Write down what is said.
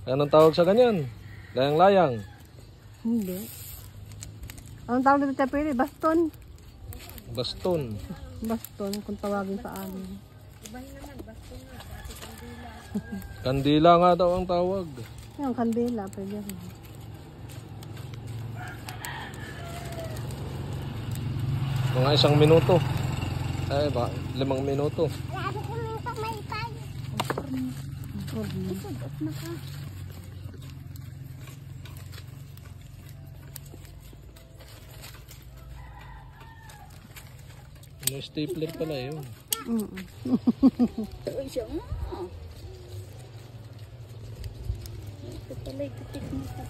Anong tawag sa ganyan? Layang-layang. Hindi. Anong tawag dito sa pili? Baston. Baston. Baston kung tawagin sa amin. Ibahin naman, baston na. Dati kandila. Kandila nga daw ang tawag. Yung kandila, pwede rin. Mga 1 minuto. Ay ba, 5 minuto. Ay, ako minta may tayo. Isudot na ka. May stapler pala yun. Uy, siya mo. Ito pala, ititik mo sa